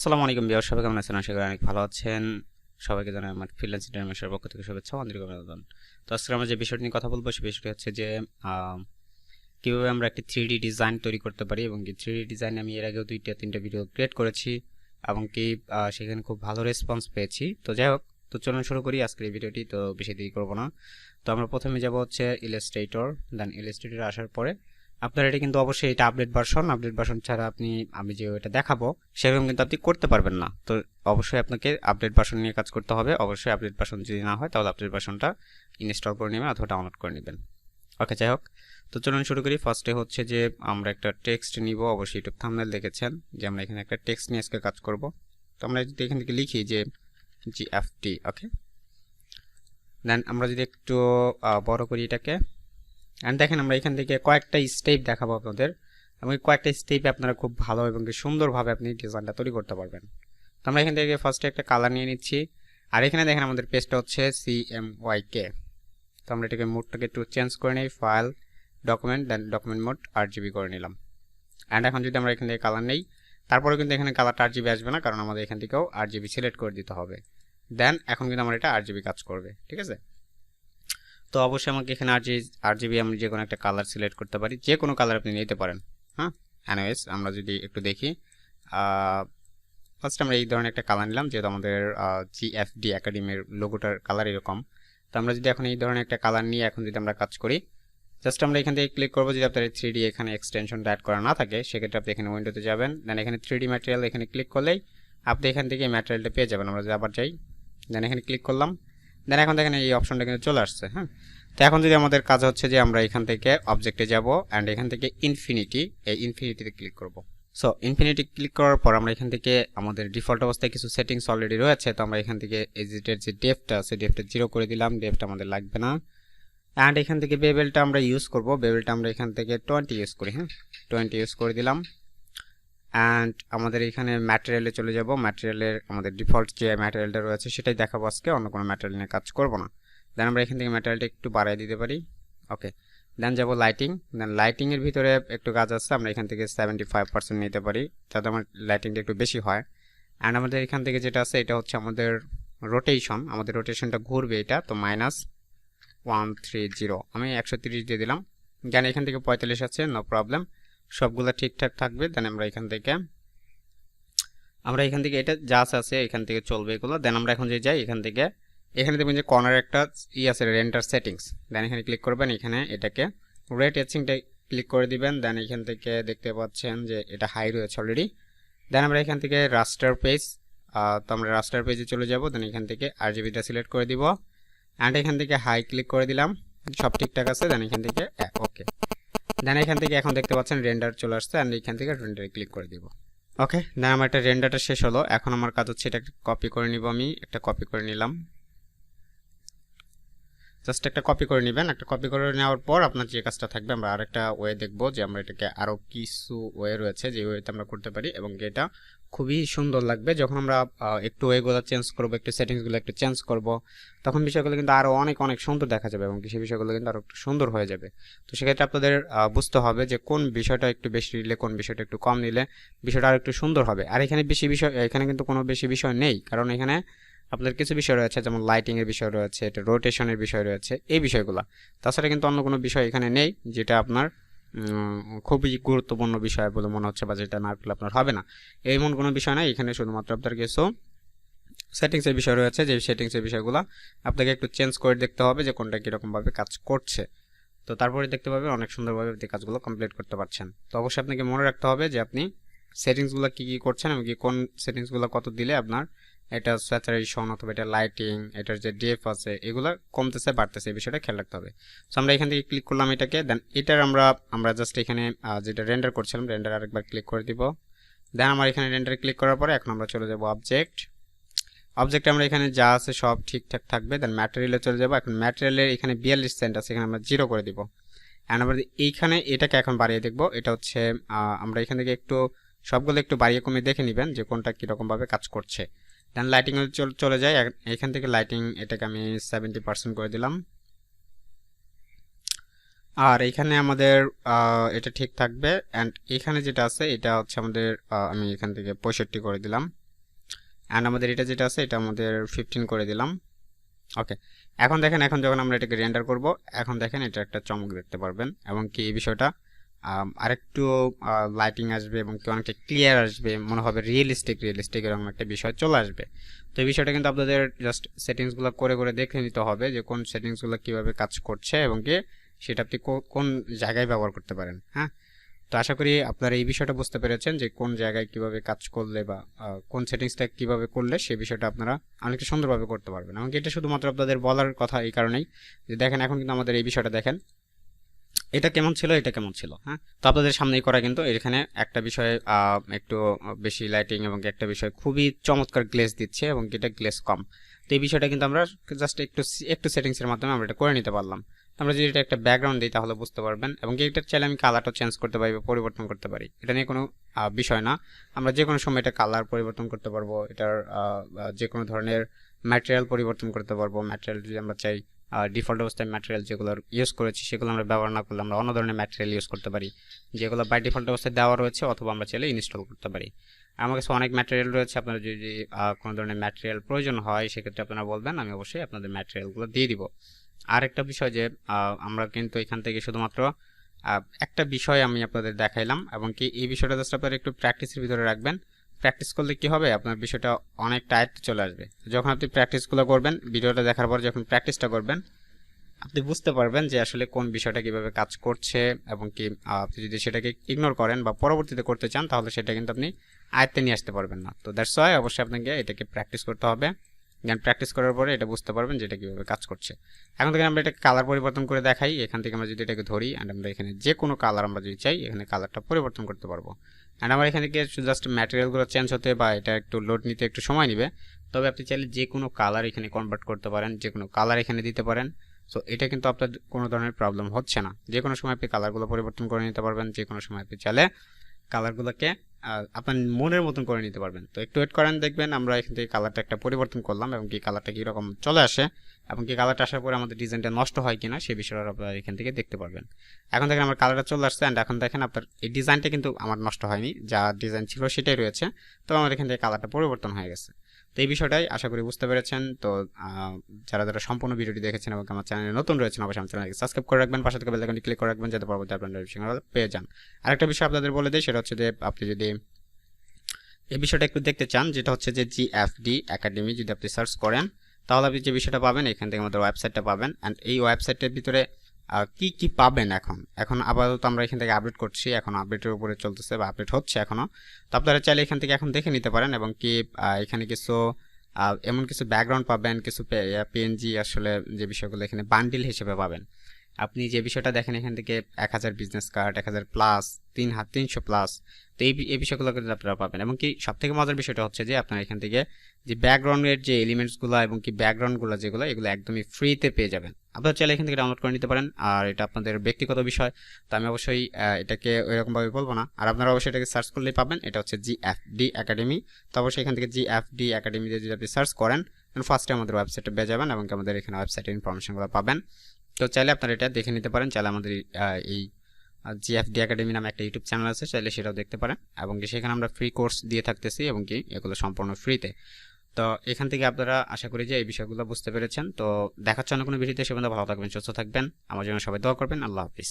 আসসালামু আলাইকুম ভিউয়ার, সবাই কেমন আছেন? আশা করি অনেক ভালো আছেন। সবাইকে জানাই আমার ফ্রিল্যান্স ইন্টারন্যাশনাল পক্ষ থেকে শুভেচ্ছা ও আন্তরিক অভিনন্দন। তো আজকে আমরা যে বিষয়টি নিয়ে কথা বলবো সেই বিষয়টি হচ্ছে যে কিভাবে আমরা একটি 3D ডিজাইন তৈরি করতে পারি, এবং কি 3D ডিজাইন আমি এর আগেও 2-3টা ভিডিও ক্রিয়েট করেছি এবং কি সেখানে খুব ভালো রেসপন্স পেয়েছি। তো যাই হোক, তো চলুন শুরু করি আজকের এই ভিডিওটি। তো বেশি দেরি করব না। তো আমরা প্রথমে যাব হচ্ছে ইলাস্ট্রেটর। দেন ইলাস্ট্রেটর আসার পরে আপনার এটা কিন্তু অবশ্যই এটা আপডেট ভার্সন ছাড়া আমি যে এটা দেখাবো সেরকম কিন্তু আপনি করতে পারবেন না। তো অবশ্যই আপনাকে আপডেট ভার্সন নিয়ে কাজ করতে হবে। অবশ্যই আপডেট ভার্সন যদি না হয় তাহলে আপডেট ভার্সনটা ইনস্টল করে নেবেন অথবা ডাউনলোড করে নেবেন। ওকে, যাই হোক, তো চলুন শুরু করি। ফার্স্টে হচ্ছে যে আমরা একটা টেক্সট নিব। অবশ্যই ইউটিউব থাম্বনেল দেখেছেন যে আমরা এখানে একটা টেক্সট নিয়ে আজকে কাজ করব। তো আমরা যদি এখান থেকে লিখি যে GFT, ওকে, দেন আমরা যদি একটু বড় করি এটাকে, অ্যান্ড দেখেন আমরা এখান থেকে কয়েকটা স্টেপ দেখাবো আপনাদের, এবং কয়েকটা স্টেপে আপনারা খুব ভালো এবং সুন্দরভাবে আপনি ডিজাইনটা তৈরি করতে পারবেন। তো আমরা এখান থেকে ফার্স্টে একটা কালার নিয়ে নিচ্ছি। আর এখানে দেখেন আমাদের পেজটা হচ্ছে CMYK। তো আমরা এটাকে মোডটাকে একটু চেঞ্জ করে নিই, ফাইল, ডকুমেন্ট, দেন ডকুমেন্ট মোড RGB করে নিলাম। অ্যান্ড এখন যদি আমরা এখান থেকে কালার নেই, তারপরে কিন্তু এখানে কালারটা RGB আসবে না, কারণ আমাদের এখান থেকেও RGB সিলেক্ট করে দিতে হবে। দেন এখন কিন্তু আমার এটা RGB কাজ করবে, ঠিক আছে। তো অবশ্যই আমাকে এখানে RGB আমি যে কোনো একটা কালার সিলেক্ট করতে পারি, যে কোনো কালার আপনি নিতে পারেন। হ্যাঁ, এনিওয়েজ আমরা যদি একটু দেখি, ফার্স্ট আমরা এই ধরনের একটা কালার নিলাম, যেহেতু আমাদের GFD একাডেমির লোগোটার কালার এরকম। তো আমরা যদি এখন এই ধরনের একটা কালার নিয়ে এখন যদি আমরা কাজ করি, জাস্ট আমরা এখান থেকে ক্লিক করবো। যদি আপনার 3D এখানে এক্সটেনশনটা অ্যাড করা না থাকে, সেক্ষেত্রে আপনি এখানে উইন্ডোতে যাবেন, দেন এখানে 3D ম্যাটেরিয়াল এখানে ক্লিক করলেই আপনি এখান থেকে ম্যাটেরিয়ালটা পেয়ে যাবেন। আমরা যদি আবার যাই, দেন এখানে ক্লিক করলাম, দেন এখন দেখেন এই অপশনটা কিন্তু চলে আসছে। হ্যাঁ, তো এখন যদি আমাদের কাজ হচ্ছে যে আমরা এখান থেকে অবজেক্টে যাব, অ্যান্ড এখান থেকে এই ইনফিনিটিতে ক্লিক করব। সো ইনফিনিটি ক্লিক করার পর আমরা এখান থেকে আমাদের ডিফল্ট অবস্থায় কিছু সেটিংস অলরেডি রয়েছে। তো আমরা এখান থেকে এজিটের যে ডেপথটা আছে, ডেপথটা 0 করে দিলাম, ডেপথটা আমাদের লাগবে না। অ্যান্ড এখান থেকে বেবেলটা আমরা ইউজ করব, বেবেলটা আমরা এখান থেকে 20 ইউজ করি। হ্যাঁ, 20 ইউজ করে দিলাম। অ্যান্ড আমাদের এখানে ম্যাটেরিয়ালে চলে যাব। ম্যাটেরিয়ালের আমাদের ডিফল্ট যে ম্যাটেরিয়ালটা রয়েছে সেটাই দেখাবো আজকে, অন্য কোনো ম্যাটেরিয়াল নিয়ে কাজ করব না। দেন আমরা এখান থেকে ম্যাটেরিয়ালটা একটু বাড়াই দিতে পারি। ওকে, দেন যাব লাইটিং। দেন লাইটিংয়ের ভিতরে একটু কাজ আছে, আমরা এখান থেকে 75% নিতে পারি, যাতে আমার লাইটিংটা একটু বেশি হয়। অ্যান্ড আমাদের এখান থেকে যেটা আছে এটা হচ্ছে আমাদের রোটেশন, আমাদের রোটেশনটা ঘুরবে এটা, তো -130 আমি 130 দিয়ে দিলাম। দেন এখান থেকে 45 আছে, নো প্রবলেম, সবগুলো ঠিকঠাক থাকবে। দেন আমরা এখান থেকে এটা যা আছে এখান থেকে চলবে এগুলো। দেন আমরা এখন যে যাই এখানে দেখবেন যে কর্নার একটা আছে রেন্ডার সেটিংস, দেন এখানে ক্লিক করবেন, এখানে এটাকে রেট এচিংটা ক্লিক করে দিবেন। দেন এখান থেকে দেখতে পাচ্ছেন যে এটা হাই রয়েছে অলরেডি। দেন আমরা এখান থেকে রাস্টার পেজ, তো আমরা রাস্টার পেজে চলে যাব। দেন এখান থেকে RGBটা সিলেক্ট করে দিব, অ্যান্ড এখান থেকে হাই ক্লিক করে দিলাম, সব ঠিকঠাক আছে। দেন এখান থেকে ওকে, দেন এখান থেকে এখন দেখতে পাচ্ছেন রেন্ডার চলে আসছে, অ্যান্ড এখান থেকে রেন্ডারে ক্লিক করে দিব। ওকে, দেন আমার একটা রেন্ডারটা শেষ হলো। এখন আমার কাজ হচ্ছে এটা কপি করে নিব। আমি একটা কপি করে নিলাম, জাস্ট একটা কপি করে নেবেন। একটা কপি করে নেওয়ার পর আপনার যে কাজটা থাকবে, আমরা আরেকটা ওয়ে দেখব যে আমরা এটাকে আরও কিছু ওয়ে রয়েছে যে ওয়েতে আমরা করতে পারি, এবং এটা খুবই সুন্দর লাগবে যখন আমরা একটু ওয়েগুলো চেঞ্জ করবো, একটু সেটিংসগুলো একটু চেঞ্জ করব, তখন বিষয়গুলো কিন্তু আরও অনেক অনেক সুন্দর দেখা যাবে, এবং সেই বিষয়গুলো কিন্তু আরও একটু সুন্দর হয়ে যাবে। তো সেক্ষেত্রে আপনাদের বুঝতে হবে যে কোন বিষয়টা একটু বেশি নিলে, কোন বিষয়টা একটু কম নিলে বিষয়টা আরও একটু সুন্দর হবে। আর এখানে এখানে কিন্তু কোনো বেশি বিষয় নেই, কারণ এখানে আপনাদের কিছু বিষয় রয়েছে, যেমন লাইটিং এর বিষয় রয়েছে, এটা রোটেশনের বিষয় রয়েছে, এই বিষয়গুলো। তাছাড়া কিন্তু অন্য কোনো বিষয় এখানে নেই যেটা আপনার খুবই গুরুত্বপূর্ণ বিষয় বলে মনে হচ্ছে, বা যেটা না করলে আপনার হবে না, এমন কোনো বিষয় নাই। এখানে শুধুমাত্র আপনার কিছু সেটিংসের বিষয় রয়েছে, যে সেটিংসের বিষয়গুলো আপনাকে একটু চেঞ্জ করে দেখতে হবে যে কোনটা কীরকমভাবে কাজ করছে। তো তারপরে দেখতে পাবেন অনেক সুন্দরভাবে আপনি কাজগুলো কমপ্লিট করতে পারছেন। তো অবশ্যই আপনাকে মনে রাখতে হবে যে আপনি সেটিংসগুলো কী কী করছেন, এবং কি কোন সেটিংসগুলো কত দিলে আপনার এটা স্যাচুরেশন অথবা এটা লাইটিং, এটার যে ডেপথ আছে, এগুলো কমতেছে বাড়তেছে, এই বিষয়টা খেয়াল রাখতে হবে। সো আমরা এখান থেকে ক্লিক করলাম এটাকে, দেন এটার আমরা জাস্ট এখানে যেটা রেন্ডার করছিলাম, রেন্ডার আরেকবার ক্লিক করে দিব। দেন আমার এখানে রেন্ডার ক্লিক করার পরে এখন আমরা চলে যাব অবজেক্টে আমরা এখানে যা আছে সব ঠিকঠাক থাকবে। দেন ম্যাটেরিয়ালে চলে যাব। এখন ম্যাটেরিয়ালের এখানে 42 সেন্ট আছে, এখানে আমরা 0 করে দিব। অ্যান্ড আমরা এইখানে এটাকে এখন বাড়িয়ে দেখব। এটা হচ্ছে আমরা এখান থেকে একটু সবগুলো একটু বাড়িয়ে কমিয়ে দেখে নেবেন যে কোনটা কীরকমভাবে কাজ করছে। দেন লাইটিং চলে যায়, এখান থেকে লাইটিং এটাকে আমি 70% করে দিলাম। আর এখানে আমাদের এটা ঠিক থাকবে। অ্যান্ড এখানে যেটা আছে এটা হচ্ছে আমাদের আমি এখান থেকে 65 করে দিলাম। অ্যান্ড আমাদের এটা যেটা আছে এটা আমাদের 15 করে দিলাম। ওকে, এখন দেখেন, এখন যখন আমরা এটাকে রেন্ডার করব, এখন দেখেন এটা একটা চমক দেখতে পারবেন, এবং কি এই বিষয়টা আরেকটু লাইটিং আসবে এবং কি অনেকটা ক্লিয়ার আসবে, মনে হবে রিয়েলিস্টিক এরকম একটা বিষয় চলে আসবে। তো এই বিষয়টা কিন্তু আপনাদের জাস্ট সেটিংসগুলো করে করে দেখে নিতে হবে যে কোন সেটিংসগুলো কীভাবে কাজ করছে এবং কি সেটা আপনি কোন জায়গায় ব্যবহার করতে পারেন। হ্যাঁ, তো আশা করি আপনারা এই বিষয়টা বুঝতে পেরেছেন যে কোন জায়গায় কিভাবে কাজ করলে বা কোন সেটিংসটা কিভাবে করলে সেই বিষয়টা আপনারা অনেকটা সুন্দরভাবে করতে পারবেন। এমনকি এটা শুধুমাত্র আপনাদের বলার কথা এই কারণেই যে দেখেন এখন কিন্তু আমাদের এই বিষয়টা দেখেন, এটা কেমন ছিল, এটা কেমন ছিল। হ্যাঁ, তো আপনাদের সামনেই করা, কিন্তু এখানে একটা বিষয় একটু বেশি লাইটিং এবং একটা বিষয় খুবই চমৎকার গ্লেজ দিচ্ছে এবং এটা গ্লেজ কম। তো এই বিষয়টা কিন্তু আমরা জাস্ট একটু সেটিংসের মাধ্যমে আমরা এটা করে নিতে পারলাম। আমরা যদি এটা একটা ব্যাকগ্রাউন্ড দিই তাহলে বুঝতে পারবেন, এবং এটার চাইলে আমি কালারটা চেঞ্জ করতে পারি বা পরিবর্তন করতে পারি, এটা নিয়ে কোনো বিষয় না। আমরা যে কোনো সময় এটা কালার পরিবর্তন করতে পারবো, এটার যে কোনো ধরনের ম্যাটেরিয়াল পরিবর্তন করতে পারবো। ম্যাটেরিয়াল যদি আমরা চাই ডিফল্ট অবস্থায় ম্যাটেরিয়াল যেগুলো ইউজ করেছি সেগুলো আমরা ব্যবহার না করলে আমরা অন্য ধরনের ম্যাটেরিয়াল ইউজ করতে পারি, যেগুলো বাই ডিফল্ট অবস্থায় দেওয়া রয়েছে, অথবা আমরা চাইলে ইনস্টল করতে পারি। আমার কাছে অনেক ম্যাটেরিয়াল রয়েছে, আপনারা যদি কোনো ধরনের ম্যাটেরিয়াল প্রয়োজন হয় সেক্ষেত্রে আপনারা বলবেন, আমি অবশ্যই আপনাদের ম্যাটেরিয়ালগুলো দিয়ে দিব। আর একটা বিষয় যে আমরা কিন্তু এখান থেকে শুধুমাত্র একটা বিষয় আমি আপনাদের দেখাইলাম, এবং কি এই বিষয়টা জাস্ট আপনারা একটু প্র্যাকটিসের ভিতরে রাখবেন। প্র্যাকটিস করলে কি হবে, আপনার বিষয়টা অনেক টাইট চলে আসবে। যখন আপনি প্র্যাকটিসগুলো করবেন, ভিডিওটা দেখার পর যখন প্র্যাকটিসটা করবেন, আপনি বুঝতে পারবেন যে আসলে কোন বিষয়টা কিভাবে কাজ করছে, এবং কি আপনি যদি সেটাকে ইগনোর করেন বা পরবর্তীতে করতে চান তাহলে সেটা কিন্তু আপনি আয়ত্তে নিয়ে আসতে পারবেন না। তো দ্যাটস ওয়াই অবশ্যই আপনাকে এটাকে প্র্যাকটিস করতে হবে। দেন প্র্যাকটিস করার পরে এটা বুঝতে পারবেন যে এটা কীভাবে কাজ করছে। এখন থেকে আমরা এটা কালার পরিবর্তন করে দেখাই। এখান থেকে আমরা যদি এটাকে ধরি অ্যান্ড আমরা এখানে যে কোনো কালার আমরা যদি চাই এখানে কালারটা পরিবর্তন করতে পারবো। অ্যান্ড আমার এখান থেকে জাস্ট ম্যাটেরিয়ালগুলো চেঞ্জ হতে বা এটা একটু লোড নিতে একটু সময় নেবে, তবে আপনি চাইলে যে কোনো কালার এখানে কনভার্ট করতে পারেন, যে কোনো কালার এখানে দিতে পারেন। সো এটা কিন্তু আপনার কোনো ধরনের প্রবলেম হচ্ছে না, যে কোনো সময় আপনি কালারগুলো পরিবর্তন করে নিতে পারবেন, যে কোনো সময় আপনি চাইলে কালারগুলোকে আপনার মনের মতন করে নিতে পারবেন। তো একটু ওয়েট করেন, দেখবেন আমরা এখান থেকে কালারটা একটা পরিবর্তন করলাম এবং কি কালারটা কীরকম চলে আসে, এবং কি কালারটা আসার পরে আমাদের ডিজাইনটা নষ্ট হয় কিনা সেই বিষয়টা আপনারা এখান থেকে দেখতে পারবেন। এখন দেখেন আমার কালারটা চলে আসছে, অ্যান্ড এখন দেখেন আপনার এই ডিজাইনটা কিন্তু আমার নষ্ট হয়নি, যা ডিজাইন ছিল সেটাই রয়েছে, তো আমার এখান থেকে কালারটা পরিবর্তন হয়ে গেছে। তো এই বিষয়টাই আশা করি বুঝতে পেরেছেন। তো যারা সম্পূর্ণ ভিডিওটি দেখেছেন এবং আমার চ্যানেলে নতুন রয়েছেন অবশ্যই আমার চ্যানেলকে সাবস্ক্রাইব করে রাখবেন, পাশে থেকে বেল আইকনটি ক্লিক করে রাখবেন যাতে পরবর্তী আপনারা নোটিফিকেশন পেয়ে যান। আরেকটা বিষয় আপনাদের বলে দেই, সেটা হচ্ছে যে আপনি যদি এই বিষয়টা একটু দেখতে চান, যেটা হচ্ছে যে জিএফডি একাডেমি যদি আপনি সার্চ করেন তাহলে আপনি যে বিষয়টা পাবেন, এখান থেকে আমাদের ওয়েবসাইটটা পাবেন। অ্যান্ড এই ওয়েবসাইটের ভিতরে কি কি পাবেন, এখন আপাতত আমরা এখান থেকে আপডেট করছি, এখন আপডেটের উপরে চলতেছে বা আপডেট হচ্ছে এখনও। তো আপনারা চাইলে এখান থেকে এখন দেখে নিতে পারেন, এবং কি এখানে কিছু এমন কিছু ব্যাকগ্রাউন্ড পাবেন, কিছু পিএনজি আসলে যে বিষয়গুলো এখানে বান্ডিল হিসেবে পাবেন। আপনি যে বিষয়টা দেখেন এখান থেকে 1000 বিজনেস কার্ড, 1000 প্লাস, 300 প্লাস, তো এই বিষয়গুলো কিন্তু আপনারা পাবেন। এবং কি সব থেকে মজার বিষয়টা হচ্ছে যে আপনারা এখান থেকে যে ব্যাকগ্রাউন্ডের যে এলিমেন্টসগুলো এবং কি ব্যাকগ্রাউন্ডগুলো যেগুলো এগুলো একদমই ফ্রিতে পেয়ে যাবেন। আপনারা চাইলে এখান থেকে ডাউনলোড করে নিতে পারেন, আর এটা আপনাদের ব্যক্তিগত বিষয়, তো আমি অবশ্যই এটাকে ওইরকমভাবে বলবো না। আর আপনারা অবশ্যই এটাকে সার্চ করলেই পাবেন, এটা হচ্ছে জিএফডি একাডেমি। তো অবশ্যই এখান থেকে জিএফডি একাডেমি দিয়ে যদি আপনি সার্চ করেন ফার্স্টে আমাদের ওয়েবসাইটে পেয়ে যাবেন, এবং আমাদের এখানে ওয়েবসাইটের ইনফরমেশনগুলো পাবেন। তো চাইলে আপনারা এটা দেখে নিতে পারেন, চাইলে আমাদের এই জিএফডি একাডেমি নামে একটা ইউটিউব চ্যানেল আছে, চাইলে সেটাও দেখতে পারেন, এবং কি সেখানে আমরা ফ্রি কোর্স দিয়ে থাকতেছি, এবং কি এগুলো সম্পূর্ণ ফ্রিতে। তো এখান থেকে আপনারা আশা করি যে এই বিষয়গুলো বুঝতে পেরেছেন। তো দেখার জন্য কোনো ভিডিওতে, সে পর্যন্ত ভালো থাকবেন, সুস্থ থাকবেন, আমার জন্য সবাই দোয়া করবেন। আল্লাহ হাফিজ।